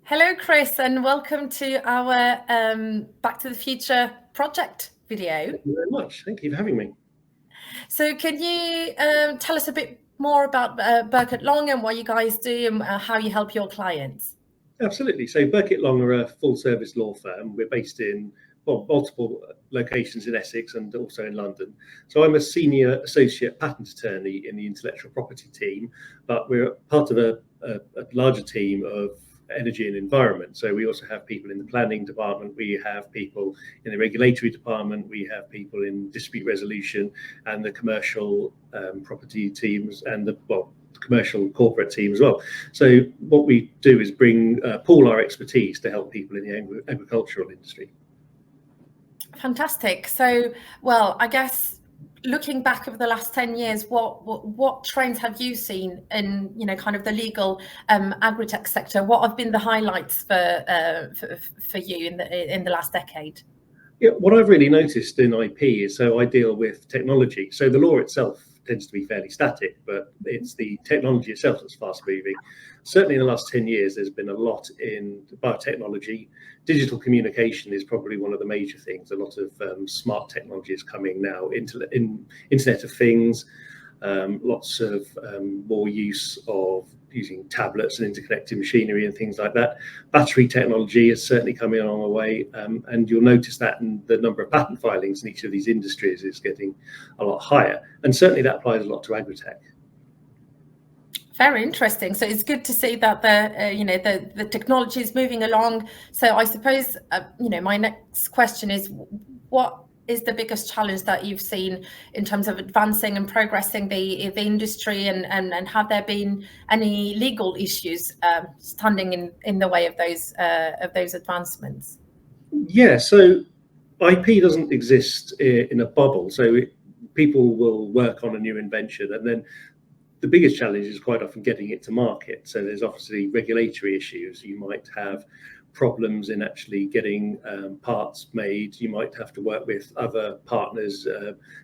Hello, Chris, and welcome to our Back to the Future project video. Thank you very much. Thank you for having me. So can you tell us a bit more about Birkett Long and what you guys do and how you help your clients? Absolutely. So Birkett Long are a full-service law firm. We're based in multiple locations in Essex and also in London. So I'm a senior associate patent attorney in the intellectual property team, but we're part of a larger team of energy and environment. So we also have people in the planning department, we have people in the regulatory department, we have people in dispute resolution and the commercial property teams and the commercial corporate team as well. So what we do is pool our expertise to help people in the agricultural industry. Fantastic. So, well, I guess looking back over the last 10 years, what trends have you seen in, kind of the legal agri-tech sector? What have been the highlights for you in the last decade? Yeah, what I've really noticed in IP is, so I deal with technology. So the law itself tends to be fairly static, but it's the technology itself that's fast moving. Certainly in the last 10 years, there's been a lot in biotechnology. Digital communication is probably one of the major things. A lot of smart technology is coming now, Internet of Things, lots of more use of using tablets and interconnected machinery and things like that. Battery technology is certainly coming along the way, and you'll notice that in the number of patent filings in each of these industries is getting a lot higher, and certainly that applies a lot to agri-tech. Very interesting. So it's good to see that the technology is moving along. So I suppose my next question is, what is the biggest challenge that you've seen in terms of advancing and progressing the industry, and have there been any legal issues standing in the way of those advancements? Yeah, so IP doesn't exist in a bubble. So people will work on a new invention, and then the biggest challenge is quite often getting it to market. So there's obviously regulatory issues. You might have problems in actually getting parts made. You might have to work with other partners,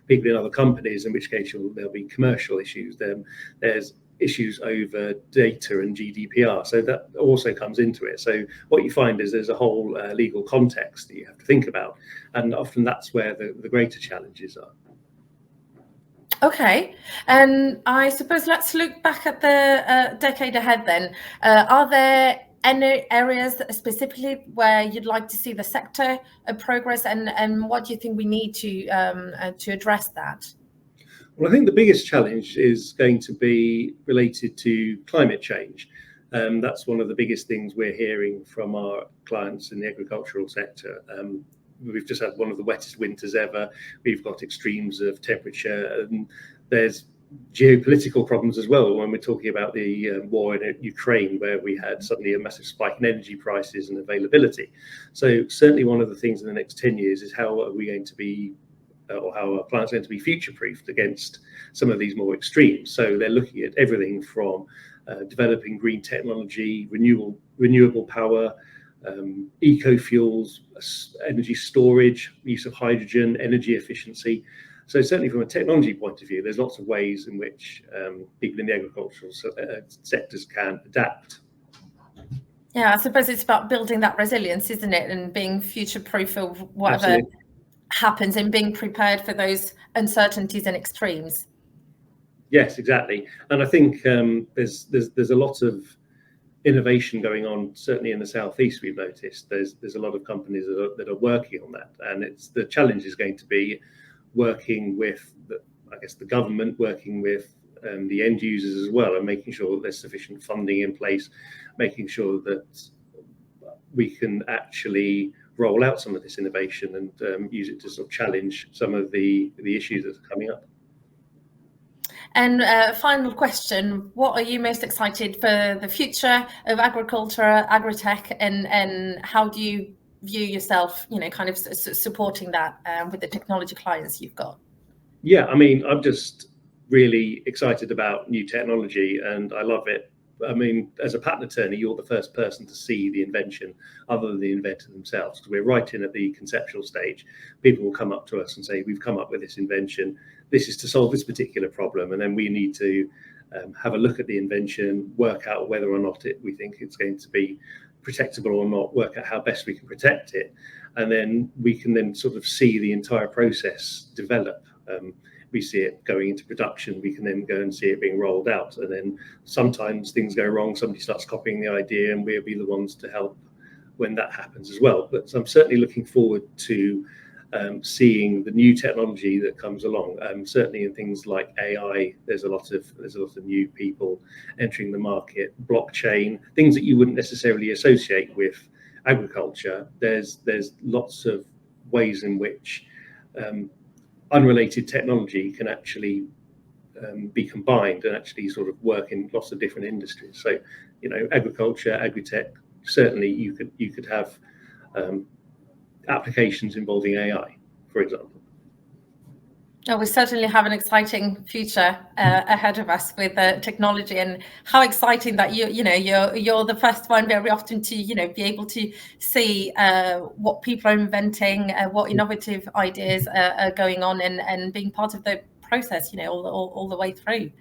people in other companies, in which case there'll be commercial issues. Then there's issues over data and GDPR. So that also comes into it. So what you find is there's a whole legal context that you have to think about. And often that's where the greater challenges are. Okay, and I suppose let's look back at the decade ahead then. Are there any areas specifically where you'd like to see the sector progress, and what do you think we need to address that? Well, I think the biggest challenge is going to be related to climate change. That's one of the biggest things we're hearing from our clients in the agricultural sector. We've just had one of the wettest winters ever. We've got extremes of temperature, and there's geopolitical problems as well when we're talking about the war in Ukraine, where we had suddenly a massive spike in energy prices and availability. So certainly one of the things in the next 10 years is how are we going to be, or how our clients are going to be future-proofed against some of these more extremes. So they're looking at everything from developing green technology, renewable power, eco-fuels, energy storage, use of hydrogen, energy efficiency. So certainly from a technology point of view, there's lots of ways in which people in the agricultural sectors can adapt. Yeah, I suppose it's about building that resilience, isn't it? And being future-proof of whatever Absolutely. happens, and being prepared for those uncertainties and extremes. Yes, exactly. And I think there's a lot of innovation going on, certainly in the southeast. We've noticed there's a lot of companies that are working on that, and the challenge is going to be working with the government, working with the end users as well, and making sure that there's sufficient funding in place, making sure that we can actually roll out some of this innovation and use it to sort of challenge some of the issues that are coming up. And final question, what are you most excited for the future of agriculture, agri-tech, and how do you view yourself, kind of supporting that with the technology clients you've got? Yeah, I mean, I'm just really excited about new technology, and I love it. I mean, as a patent attorney, you're the first person to see the invention other than the inventor themselves, because we're right in at the conceptual stage. People will come up to us and say, we've come up with this invention. This is to solve this particular problem. And then we need to have a look at the invention, work out whether or not we think it's going to be protectable or not, work out how best we can protect it, and then we can then sort of see the entire process develop. We see it going into production, we can then go and see it being rolled out, and then sometimes things go wrong, somebody starts copying the idea, and we'll be the ones to help when that happens as well. But I'm certainly looking forward to seeing the new technology that comes along. Certainly in things like AI, there's a lot of new people entering the market. Blockchain, things that you wouldn't necessarily associate with agriculture. There's lots of ways in which unrelated technology can actually be combined and actually sort of work in lots of different industries. So, agriculture, agri-tech, certainly you could have applications involving AI, for example. Oh, we certainly have an exciting future ahead of us with technology, and how exciting that you're the first one very often to be able to see what people are inventing, what innovative ideas are going on, and being part of the process, all the way through.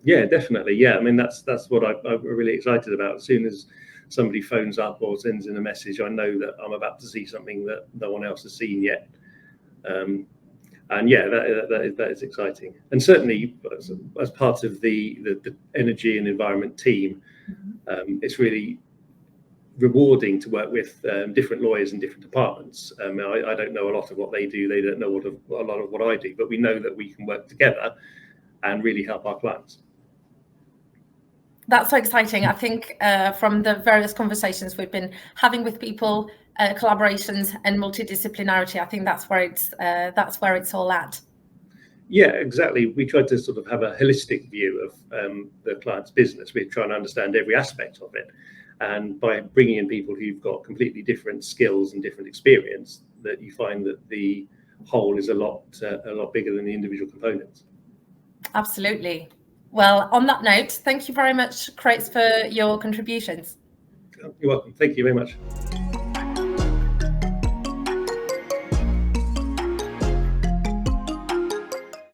Yeah, definitely. Yeah, I mean that's what I'm really excited about. As soon as somebody phones up or sends in a message, I know that I'm about to see something that no one else has seen yet. And yeah, that is exciting. And certainly as part of the energy and environment team, it's really rewarding to work with different lawyers in different departments. I don't know a lot of what they do, they don't know a lot of what I do, but we know that we can work together and really help our clients. That's so exciting. I think from the various conversations we've been having with people, collaborations and multidisciplinarity, I think that's where it's all at. Yeah, exactly. We try to sort of have a holistic view of the client's business. We're trying to understand every aspect of it, and by bringing in people who've got completely different skills and different experience, that you find that the whole is a lot bigger than the individual components. Absolutely. Well, on that note, thank you very much, Chris, for your contributions. You're welcome. Thank you very much.